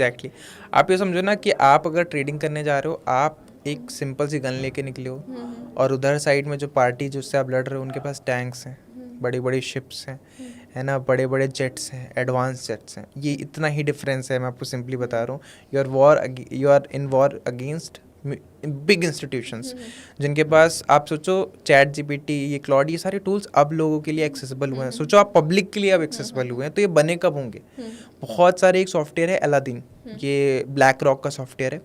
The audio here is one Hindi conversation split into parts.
एग्जैक्टली आप ये समझो ना कि आप अगर ट्रेडिंग करने जा रहे हो, आप एक सिंपल सी गन लेके निकले हो और उधर साइड में जो पार्टी जिससे आप लड़ रहे हो उनके पास टैंक्स हैं, बड़ी बड़ी शिप्स हैं, है ना, बड़े बड़े जेट्स हैं, एडवांस जेट्स हैं। ये इतना ही डिफरेंस है, मैं आपको सिंपली बता रहा हूँ। You are in war against big institutions जिनके पास, आप सोचो चैट जीपीटी, ये क्लॉड, ये सारे टूल्स अब लोगों के लिए एक्सेसिबल हुए हैं। सोचो आप पब्लिक के लिए अब एक्सेसिबल हुए हैं, तो ये बने कब होंगे? बहुत सारे, एक सॉफ्टवेयर है अलादीन, ये ब्लैक रॉक का सॉफ्टवेयर है।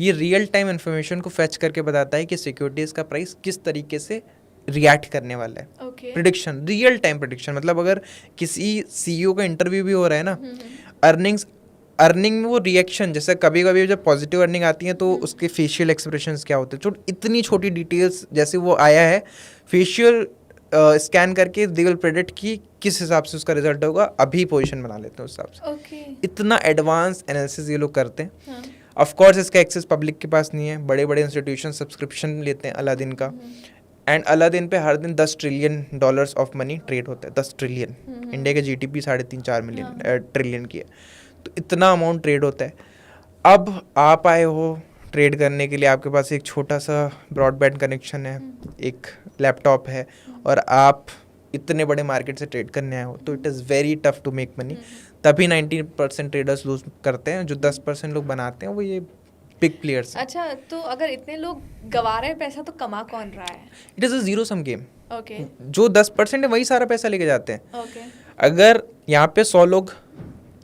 ये रियल टाइम इन्फॉर्मेशन को फेच करके बताता है कि सिक्योरिटीज़ का प्राइस किस तरीके से रिएक्ट करने वाला है। प्रिडिक्शन, रियल टाइम प्रिडिक्शन, मतलब अगर किसी सीईओ का इंटरव्यू भी हो रहा है ना, अर्निंग में वो रिएक्शन, जैसे कभी कभी जब पॉजिटिव अर्निंग आती है तो उसके फेशियल एक्सप्रेशंस क्या होते हैं, इतनी छोटी डिटेल्स, जैसे वो आया है फेशियल स्कैन करके दे विल प्रेडिक्ट कि किस हिसाब से उसका रिजल्ट होगा, अभी पोजीशन बना लेते हैं उस हिसाब से। इतना एडवांस एनालिसिस ये लोग करते हैं। ऑफ कोर्स इसका एक्सेस पब्लिक के पास नहीं है, बड़े बड़े इंस्टीट्यूशन सब्सक्रिप्शन लेते हैं अलादीन का, एंड अलादीन पे हर दिन $10 ट्रिलियन ऑफ मनी ट्रेड होता है। 10 ट्रिलियन, इंडिया के जीडीपी 3.5-4 ट्रिलियन की है, तो इतना अमाउंट ट्रेड होता है। अब आप आए हो ट्रेड करने के लिए, आपके पास एक छोटा सा ब्रॉडबैंड कनेक्शन है, एक लैपटॉप है, और आप इतने बड़े मार्केट से ट्रेड करने आए हो, तो it is very tough to make money. तभी 90% ट्रेडर्स लूज करते हैं। जो 10% लोग बनाते हैं वो ये बिग प्लेयर्स हैं। अच्छा, तो अगर इतने लोग गवा रहे हैं पैसा, तो कमा कौन रहा है? It is a zero sum game. Okay, जो 10% है वही सारा पैसा लेके जाते हैं। ओके, अगर यहाँ पे 100 लोग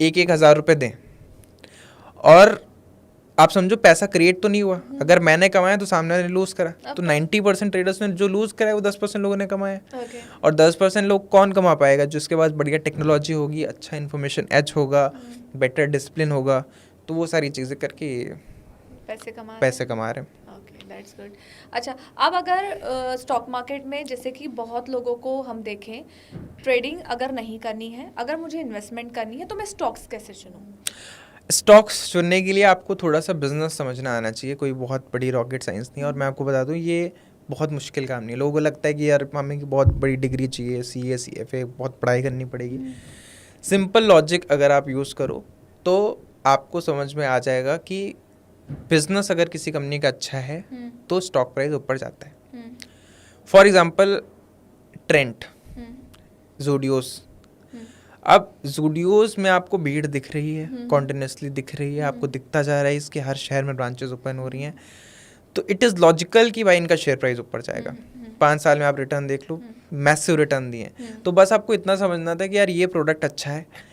1,000 रुपये दें, और आप समझो पैसा क्रिएट तो नहीं हुआ, अगर मैंने कमाया तो सामने वाले लूज करा, तो 90% ट्रेडर्स ने जो लूज करा है वो 10% लोगों ने कमाया। और 10% लोग कौन कमा पाएगा? जिसके पास बढ़िया टेक्नोलॉजी होगी, अच्छा इन्फॉर्मेशन एज होगा, बेटर डिसिप्लिन होगा, तो वो सारी चीज़ें करके पैसे कमा रहे हैं। Okay, that's good. अच्छा, अब अगर स्टॉक मार्केट में, जैसे कि बहुत लोगों को हम देखें, ट्रेडिंग अगर नहीं करनी है, अगर मुझे इन्वेस्टमेंट करनी है, तो मैं स्टॉक्स कैसे चुनूँ? स्टॉक्स चुनने के लिए आपको थोड़ा सा बिजनेस समझना आना चाहिए, कोई बहुत बड़ी रॉकेट साइंस नहीं है। और मैं आपको बता दूं, ये बहुत मुश्किल काम नहीं है। लोगों को लगता है कि यार हमें की बहुत बड़ी डिग्री चाहिए, CA CFA बहुत पढ़ाई करनी पड़ेगी। सिंपल लॉजिक अगर आप यूज़ करो तो आपको समझ में आ जाएगा कि बिजनेस अगर किसी कंपनी का अच्छा है तो स्टॉक प्राइस ऊपर जाता है। For example Trent, Zudios. अब ज़ूडियोस में आपको भीड़ दिख रही है, कॉन्टिन्यूसली दिख रही है, आपको दिखता जा रहा है, इसके हर शहर में ब्रांचेस ओपन हो रही हैं, तो इट इज़ लॉजिकल कि भाई इनका शेयर प्राइस ऊपर जाएगा। 5 साल में आप रिटर्न देख लो, मैसिव रिटर्न दिए। तो बस आपको इतना समझना था कि यार ये प्रोडक्ट अच्छा है।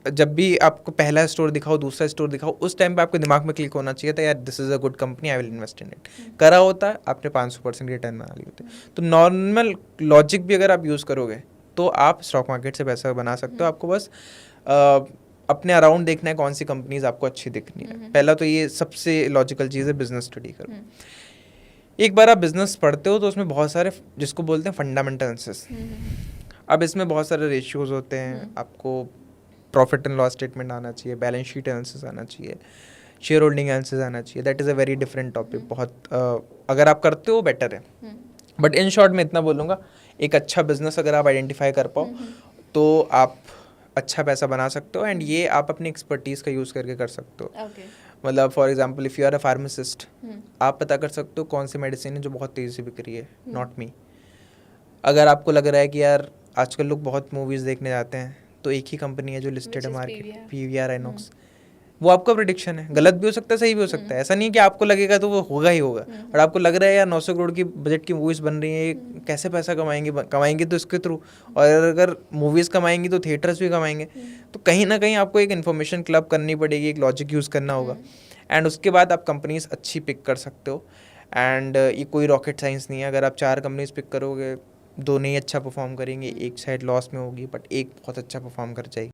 जब भी आपको पहला स्टोर दिखाओ, दूसरा स्टोर दिखाओ, उस टाइम पे आपके दिमाग में क्लिक होना चाहिए था, यार this is a good company, I will invest in it. करा होता है आपने 500% रिटर्न बना ली होती। तो नॉर्मल लॉजिक भी अगर आप यूज़ करोगे तो आप स्टॉक मार्केट से पैसा बना सकते हो। आपको बस अपने अराउंड देखना है कौन सी कंपनीज आपको अच्छी दिखनी है। पहला तो ये सबसे लॉजिकल चीज़ है, बिजनेस स्टडी करो। एक बार आप बिजनेस पढ़ते हो तो उसमें बहुत सारे, जिसको बोलते हैं फंडामेंटल एनालिसिस, अब इसमें बहुत सारे रेशियोज होते हैं। आपको प्रॉफिट एंड लॉस स्टेटमेंट आना चाहिए, बैलेंस शीट एनालिसिस आना चाहिए, शेयर होल्डिंग एनालिसिस आना चाहिए। That is a very different topic. बहुत अगर आप करते हो बेटर है, बट इन शॉर्ट मैं इतना बोलूँगा, एक अच्छा बिजनेस अगर आप आइडेंटिफाई कर पाओ तो आप अच्छा पैसा बना सकते हो। एंड ये आप अपनी एक्सपर्टीज़ का यूज़ करके कर सकते हो। मतलब for example if you are a pharmacist, आप पता कर सकते हो कौन सी मेडिसिन है जो बहुत तेज़ी से बिक रही है, नॉट मी। अगर आपको लग रहा है कि यार आजकल लोग बहुत मूवीज़ देखने जाते हैं, तो एक ही कंपनी है जो लिस्टेड है मार्केट, PVR आइनॉक्स, वो आपका प्रिडिक्शन है। गलत भी हो सकता है, सही भी हो सकता है। ऐसा नहीं कि आपको लगेगा तो वो होगा ही होगा। और आपको लग रहा है यार 900 करोड़ की बजट की मूवीज़ बन रही हैं, कैसे पैसा कमाएंगे तो इसके थ्रू, और अगर मूवीज़ कमाएंगी तो थिएटर्स भी कमाएंगे। तो कहीं ना कहीं आपको एक इन्फॉर्मेशन क्लब करनी पड़ेगी, एक लॉजिक यूज़ करना होगा, एंड उसके बाद आप कंपनीज अच्छी पिक कर सकते हो। एंड ये कोई रॉकेट साइंस नहीं है। अगर आप 4 कंपनीज पिक करोगे, 2 नहीं अच्छा परफॉर्म करेंगे, एक साइड लॉस में होगी, बट एक बहुत अच्छा परफॉर्म कर जाएगी।